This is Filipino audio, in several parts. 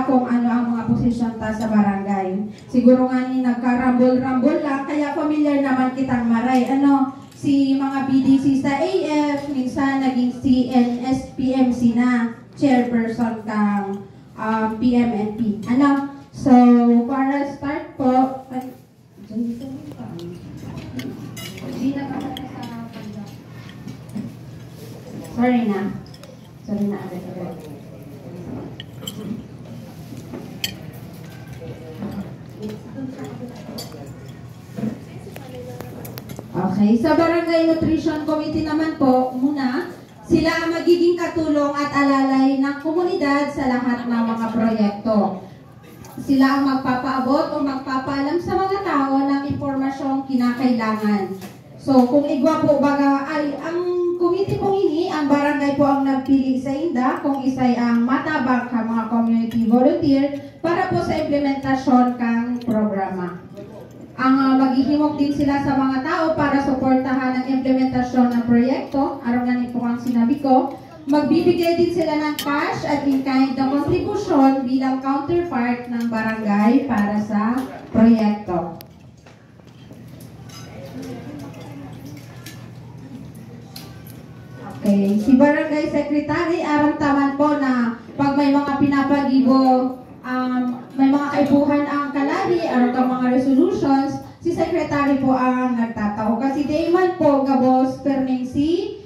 nila kung ano ang mga posisyon ta sa barangay. Siguro nga ni nagkarambol-rambol lang, kaya familiar naman kitang maray. Si mga BDC sa AF, minsan naging CNS-PMC na, chairperson kang PMNP. So, para start po, sorry na agad. Okay, sa Barangay Nutrition Committee naman po, muna, sila ang magiging katulong at alalay ng komunidad sa lahat ng mga proyekto. Sila ang magpapaabot o magpapaalam sa mga tao ng impormasyong kinakailangan. So, kung igwa po baga ay ang committee pong ini, ang barangay po ang nagpili sa inda kung isay ang matabang ka mga community volunteer para po sa implementasyon kang programa. Ang maghihimok din sila sa mga tao para suportahan ang implementasyon ng proyekto. Araw nga po ang sinabi ko, magbibigay din sila ng cash at in-kind na kontribusyon bilang counterpart ng barangay para sa proyekto. Okay, si Barangay Secretary, aramtaman po na pag may mga pinapagibo, may mga kaibuhan ang kalari, araw ka mga resolutions, si Secretary po ang nagtatao. Kasi dayman po, gabos, perning si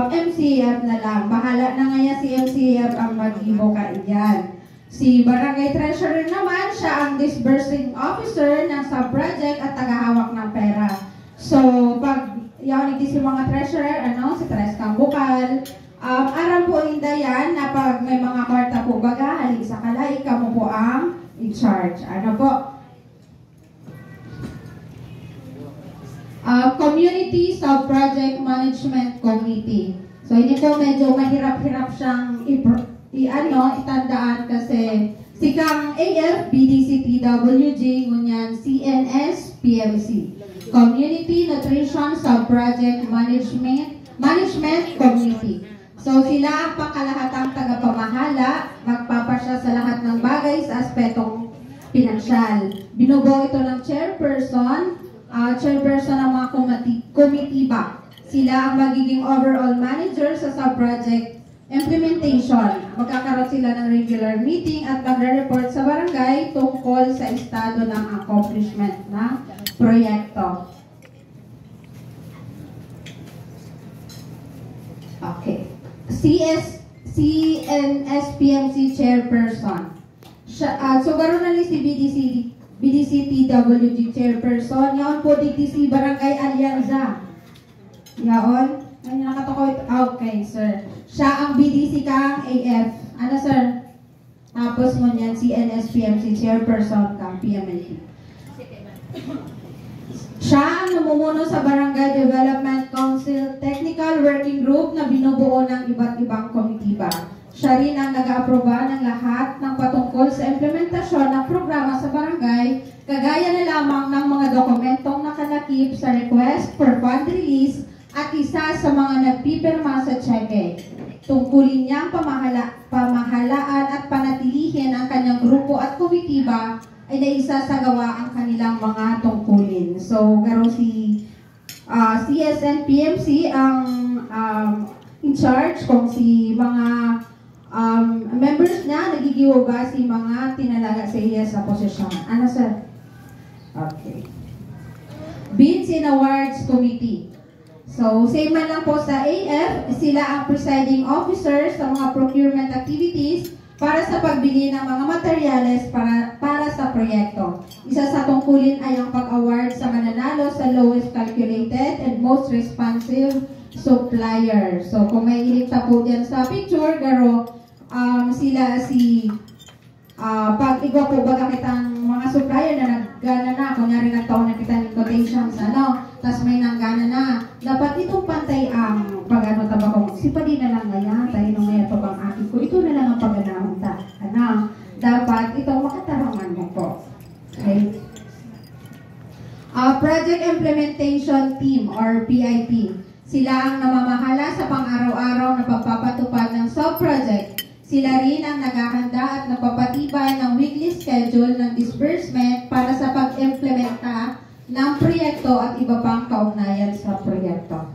MCF na lang. Bahala na ngayon si MCF ang mag-ibo ka iyan. Si Barangay Treasurer naman, siya ang disbursing officer ng sub-project at tagahawak ng pera. So, pag yaw si mga treasurer, si Tres Kambukal, aram po inda yan na pag may mga kwarta po baga, halik sa kalay, kamo po ang in-charge. Community Sub-Project Management Committee. So, hindi po medyo mahirap-hirap siyang itandaan kasi sikang AF, BDC, TWG, ngunyan CNS, PMC. Community Nutrition Sub-Project Management Committee. So, sila ang pakalahatang tagapamahala, magpapasya sa lahat ng bagay sa aspetong pinansyal. Binubuo ito ng chairperson ng mga komitiba. Sila ang magiging overall manager sa sub-project implementation. Magkakaroon sila ng regular meeting at magre-report sa barangay tungkol sa estado ng accomplishment ng proyekto. Okay. CNS-PMC chairperson. So, ganoon na si BDC TWG chairperson. Yaon po digdi si Barangay Alianza. Yaon. Ay, nakatakoy. Okay, sir. Siya ang BDC kang AF. Sir? Tapos mo niyan, CNS-PMC chairperson kang PMLP. Siya ang namumuno sa Barangay Development Council Technical Working Group na binubuo ng iba't ibang komitiba. Siya rin ang nag-aaproba ng lahat ng patungkol sa implementasyon ng programa sa barangay, kagaya na lamang ng mga dokumentong nakalakip sa request for fund release at isa sa mga nagpipirma sa cheque. Tungkulin niyang pamahalaan at panatilihin ang kanyang grupo at komitiba ay naisasagawa ang kanilang mga tungkulin. So, garo si CSN-PMC ang in charge kung si mga members niya nagigiwaga si mga tinalaga sa iya sa posisyon. Sir? Okay. Bids and Awards Committee. So, same man lang po sa AF, sila ang presiding officer sa mga procurement activities para sa pagbili ng mga materyales para sa proyekto. Isa sa tungkulin ay ang pag-award sa mananalo sa lowest calculated and most responsive supplier. So, kung may ilikta po dyan sa picture, garo, sila pag igwa po baga kitang mga supplier na naggana na, kunyari nagtaon na kita ng quotations, tas may nanggana na, dapat itong pantay ang pag-ano tabakong, sipadi na lang ngayon, tayo nung ngayon pa bang akin ko, ito na lang ang pag-anahon ta. Dapat itong makatarangan mo po. Okay? Project Implementation Team or PIT. Sila ang namamahala sa pang-araw-araw na pagpapatupad ng sub-project. Sila rin ang naghahanda at nagpapatibay ng weekly schedule ng disbursement para sa pag-implementa ng proyekto at iba pang kaugnayan sa proyekto.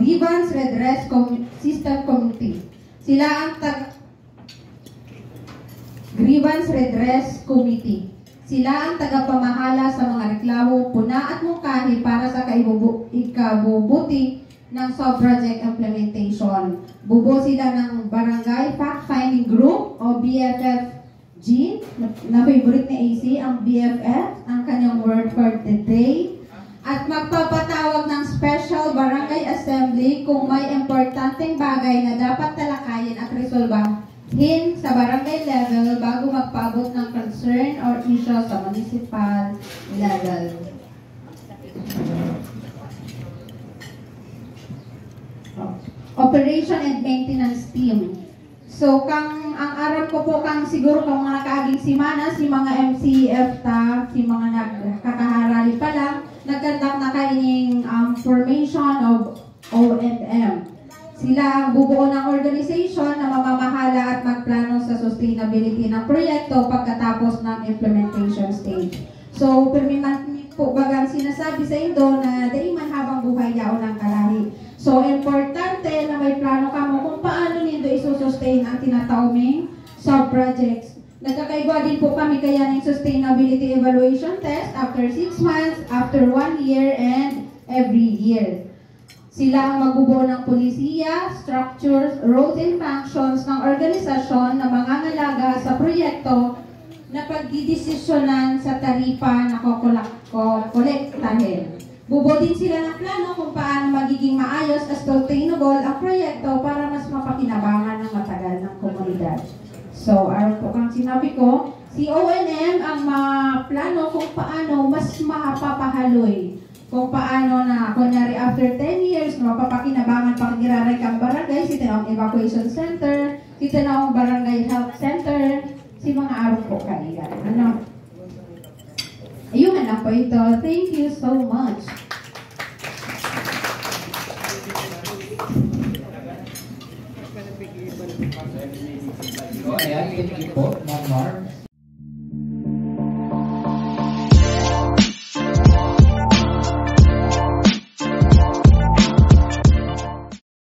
Grievance Redress System Committee. Sila ang Grievance Redress Committee. Sila ang tagapamahala sa mga reklamo, puna at mungkahi para sa ikabubuti ng sub-project implementation. Bubuo sila ng Barangay Fact-Finding Group o BFFG, na favorite ni AC, ang BFF, ang kanyang word for the day. At magpapatawag ng special barangay assembly kung may importanteng bagay na dapat talakayin at resolbahin sa barangay level bago magpaabot ng concern or issue sa municipal level. Operation and Maintenance Team. So, ang aral ko po siguro kang mga nakaaging simana, si mga MCF ta, si mga nagkakaharali pa lang, nagkandak na kaining formation of O&M. Sila ang bubuo ng organization na mamamahala at magplano sa sustainability ng proyekto pagkatapos ng implementation stage. So, permanent po bagang sinasabi sa Indo na daiman habang buhay yaon ng kalahi. So, importante na may plano ka mo kung paano nindo isusustain ang tinatawing sub-projects. Nagkakaigwa din po kami kaya ng sustainability evaluation test after 6 months, after 1 year, and every year. Sila ang magbubuo ng polisiya, structures, roles, and functions ng organisasyon na mangangalaga sa proyekto na pagdidesisyonan sa taripa na kolektahin. Bubuo din sila ng plano kung paano magiging maayos at sustainable ang proyekto para mas mapakinabangan ng matagal ng komunidad. So, aron po kang sinabi ko, si O&M ang plano kung paano mas mapapahaloy. Kung paano na, kunyari after 10 years, mapapakinabangan pakigiraray kang barangay, si tinawang evacuation center, si tinawang barangay health center, si mga araw po kailan. Ano? Ayun na lang po ito. Thank you so much. So, ayan, thank you po, Ma'am Mar.